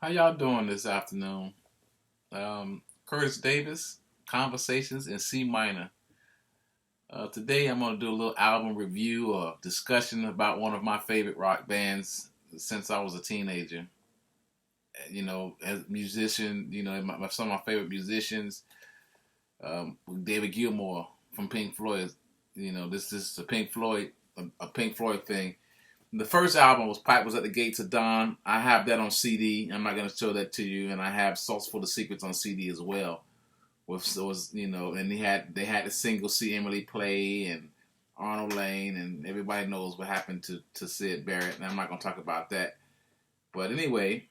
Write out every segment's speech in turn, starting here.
How y'all doing this afternoon? Curtis Davis, Conversations in C minor. Today I'm going to do a little album review or discussion about one of my favorite rock bands since I was a teenager. As a musician, some of my favorite musicians, David Gilmour from Pink Floyd. This is a Pink Floyd thing. The first album was Pipe Was at the Gates of Dawn. I have that on CD. I'm not going to show that to you. And I have Sauce for the Secrets on CD as well. And they had the single See Emily Play and Arnold Lane, and everybody knows what happened to Sid Barrett. And I'm not going to talk about that. But anyway,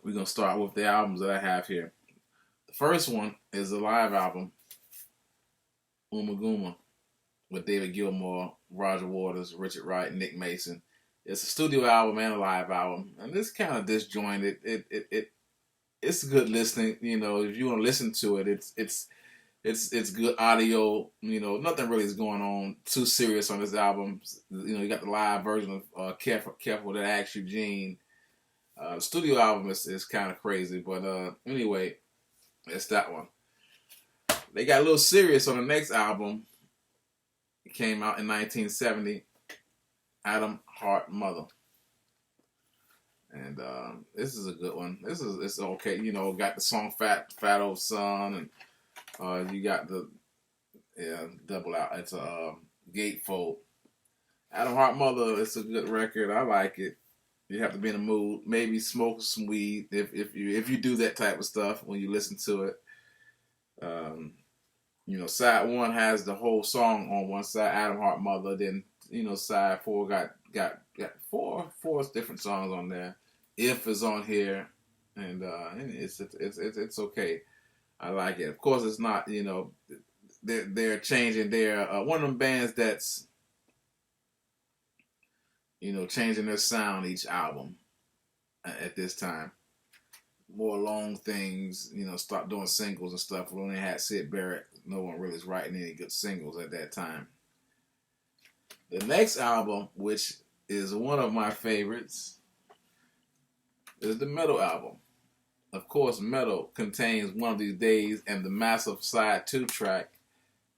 we're going to start with the albums that I have here. The first one is a live album, Uma Guma, with David Gilmour, Roger Waters, Richard Wright, and Nick Mason. It's a studio album and a live album, and it's kind of disjointed. It's good listening. If you want to listen to it, it's good audio. Nothing really is going on too serious on this album. You got the live version of Careful That I Asked Eugene. The studio album is kind of crazy, but anyway, it's that one. They got a little serious on the next album. It came out in 1970, Atom Heart Mother. And this is a good one. It's okay. Got the song Fat Old Son, and you got the double out. It's a gatefold. Atom Heart Mother. It's a good record. I like it. You have to be in the mood. Maybe smoke some weed if you do that type of stuff when you listen to it. Side one has the whole song on one side, Atom Heart Mother. Then side four got four different songs on there. If is on here, and it's okay. I like it. Of course, it's not. They're changing. They're one of them bands that's changing their sound each album at this time. More long things, start doing singles and stuff. When they had Sid Barrett, no one really was writing any good singles at that time. The next album, which is one of my favorites, is the Metal album. Of course, Metal contains One of These Days and the massive side 2 track,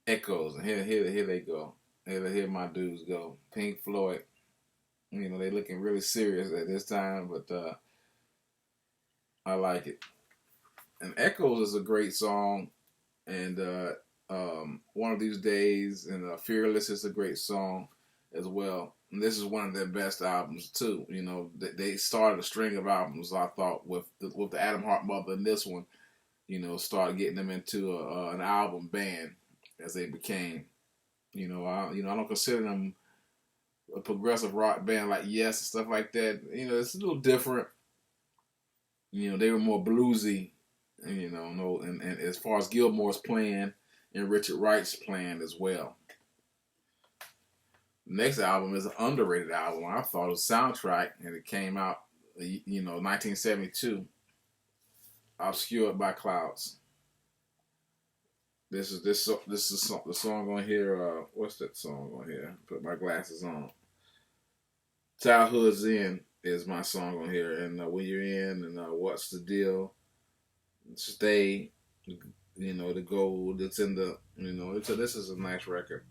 Echoes. And here they go. Here my dudes go. Pink Floyd. They looking really serious at this time, but I like it. And Echoes is a great song, and One of These Days and Fearless is a great song as well. And this is one of their best albums too. They started a string of albums. I thought with the Atom Heart Mother and this one, started getting them into an album band as they became. I don't consider them a progressive rock band like Yes and stuff like that. It's a little different. They were more bluesy, and as far as Gilmour's playing and Richard Wright's playing as well. The next album is an underrated album. I thought it was Soundtrack, and it came out, 1972. Obscured by Clouds. This is the song on here. What's that song on here? Put my glasses on. Childhood's In is my song on here, and When You're In, and What's the Deal, Stay, the Gold. It's in the, this is a nice record.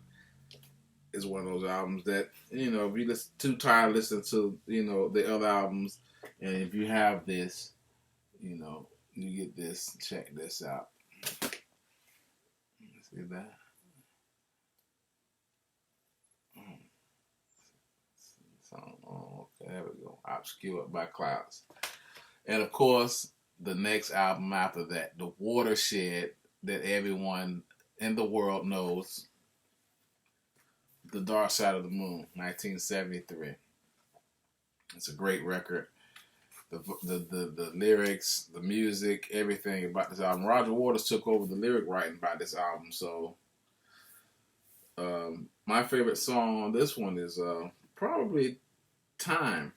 It's one of those albums that, if you too tired listening to, the other albums, and if you have this, you get this, check this out. See that? Oh, okay, there we go. Obscured by Clouds. And of course, the next album after that, The Watershed, that everyone in the world knows, The Dark Side of the Moon, 1973. It's a great record. The lyrics, the music, everything about this album. Roger Waters took over the lyric writing by this album, so my favorite song on this one is probably Time.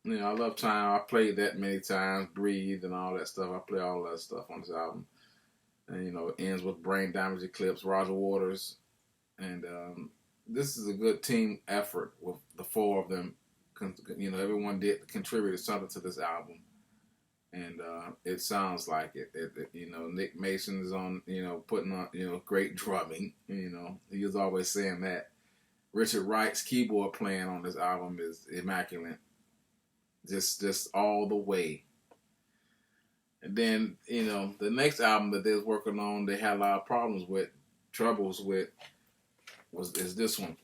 I love Time. I played that many times. Breathe and all that stuff. I play all that stuff on this album. And it ends with Brain Damage Eclipse, Roger Waters. And this is a good team effort with the four of them everyone did contributed something to this album, and it sounds like it. Nick Mason is on, putting on, great drumming. He was always saying that. Richard Wright's keyboard playing on this album is immaculate, just all the way. And then, the next album that they was working on, they had a lot of troubles with, is this one,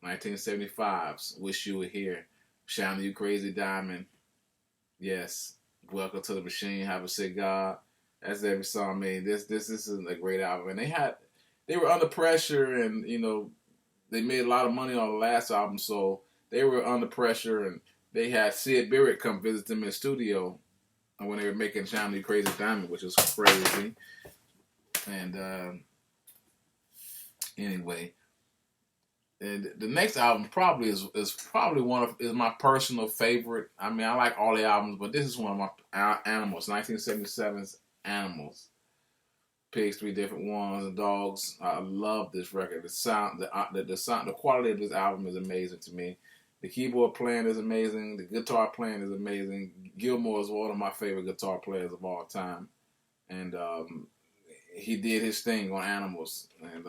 1975's "Wish You Were Here," "Shine You Crazy Diamond." Yes, "Welcome to the Machine," "Have a Cigar." That's every song. Man, this is a great album, and they were under pressure, and they made a lot of money on the last album, so they were under pressure, and they had Sid Barrett come visit them in the studio when they were making "Shine You Crazy Diamond," which was crazy. And anyway, and the next album probably is my personal favorite. I mean, I like all the albums, but this is one of my Animals, 1977's Animals. Pigs, Three Different Ones, and Dogs. I love this record. The sound, the quality of this album is amazing to me. The keyboard playing is amazing. The guitar playing is amazing. Gilmour is one of my favorite guitar players of all time, and he did his thing on Animals. And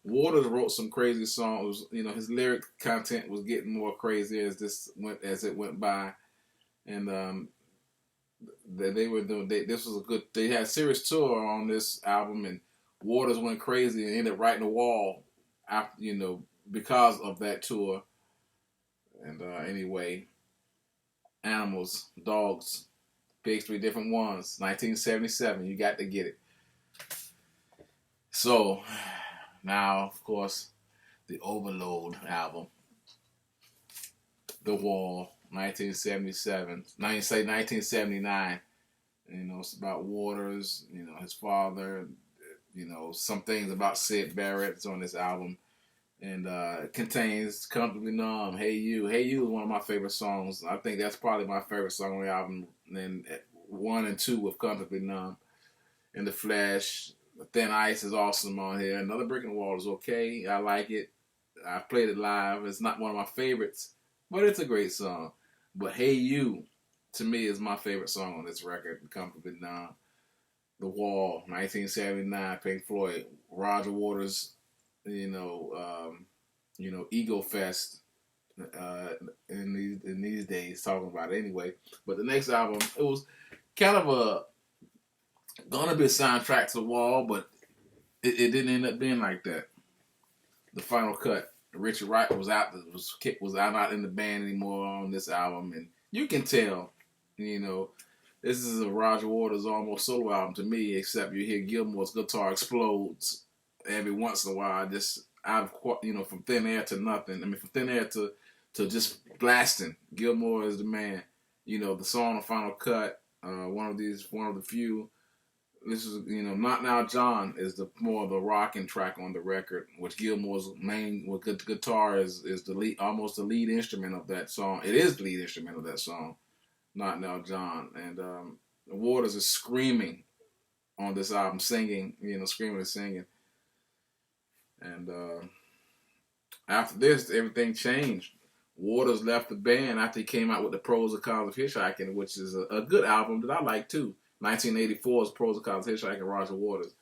Waters wrote some crazy songs. His lyric content was getting more crazy as it went by, and they were doing. This was a good. They had a serious tour on this album, and Waters went crazy and ended up writing a wall after because of that tour. And anyway, Animals, Dogs, Pigs, Three Different Ones, 1977. You got to get it. So now, of course, the Overload album, The Wall, 1977. 1979. It's about Waters, his father, some things about Sid Barrett. It's on this album. And it contains "Comfortably Numb," "Hey You." "Hey You" is one of my favorite songs. I think that's probably my favorite song on the album. And then 1 and 2 with "Comfortably Numb." "In the Flesh," "Thin Ice" is awesome on here. "Another Brick in the Wall" is okay. I like it. I played it live. It's not one of my favorites, but it's a great song. But "Hey You," to me, is my favorite song on this record, "Comfortably Numb." "The Wall," 1979, Pink Floyd. Roger Waters, Ego Fest in these days, talking about it anyway. But the next album, it was kind of gonna be a soundtrack to The Wall, but it didn't end up being like that. The final cut, Richard Wright was out not in the band anymore on this album, and you can tell, this is a Roger Waters almost solo album to me, except you hear Gilmour's guitar explodes every once in a while, just out of, from thin air to nothing. I mean, from thin air to just blasting. Gilmour is the man. The song, The Final Cut, one of the few. This is, "Not Now John" is more of the rocking track on the record, which Gilmour's main guitar is the lead, almost the lead instrument of that song. It is the lead instrument of that song, "Not Now John." And Waters is screaming on this album, singing, screaming and singing. And after this, everything changed. Waters left the band after he came out with the Pros and Cons of Hitchhiking, which is a good album that I like too. 1984's Pros and Cons of Hitchhiking, Roger Waters.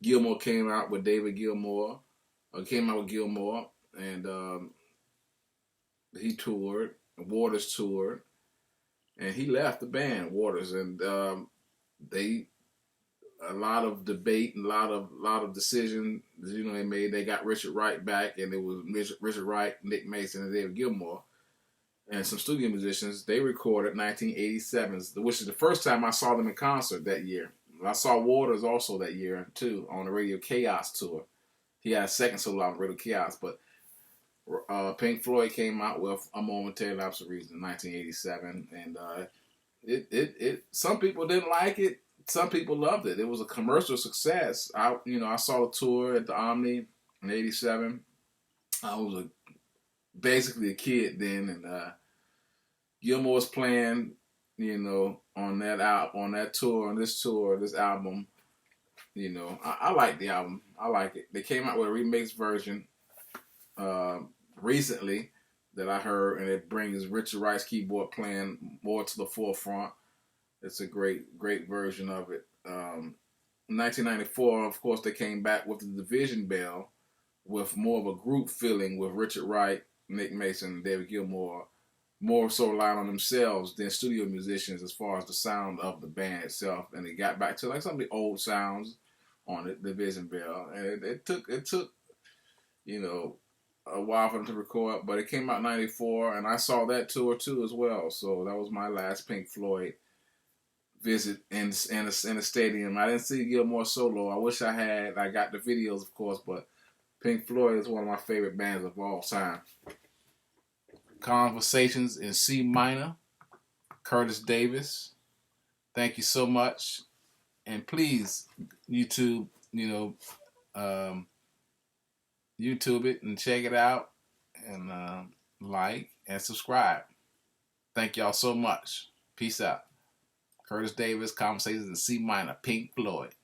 Gilmour came out with Gilmour, and he toured. Waters toured, and he left the band, Waters, and a lot of debate and a lot of decisions, they made. They got Richard Wright back, and it was Richard Wright, Nick Mason, and David Gilmour, and some studio musicians. They recorded 1987, which is the first time I saw them in concert that year. I saw Waters also that year too on the Radio Chaos tour. He had a second solo album, Radio Chaos, but Pink Floyd came out with "A Momentary Lapse of Reason" in 1987, and it some people didn't like it. Some people loved it. It was a commercial success. I saw the tour at the Omni in '87. I was basically a kid then, and Gilmour was playing, on that tour, this album. I like the album. I like it. They came out with a remix version recently, that I heard, and it brings Richard Wright's keyboard playing more to the forefront. It's a great version of it. In 1994, of course, they came back with the Division Bell with more of a group feeling with Richard Wright, Nick Mason, and David Gilmour, more so relying on themselves than studio musicians as far as the sound of the band itself. And they got back to like some of the old sounds on the Division Bell. And it took you know, a while for them to record, but it came out in '94, and I saw that tour too as well. So that was my last Pink Floyd visit in a stadium. I didn't see Gilmour solo. I wish I had. I got the videos, of course, but Pink Floyd is one of my favorite bands of all time. Conversations in C minor, Curtis Davis. Thank you so much, and please YouTube, YouTube it and check it out, and like and subscribe. Thank y'all so much. Peace out. Curtis Davis, Conversations in C minor, Pink Floyd.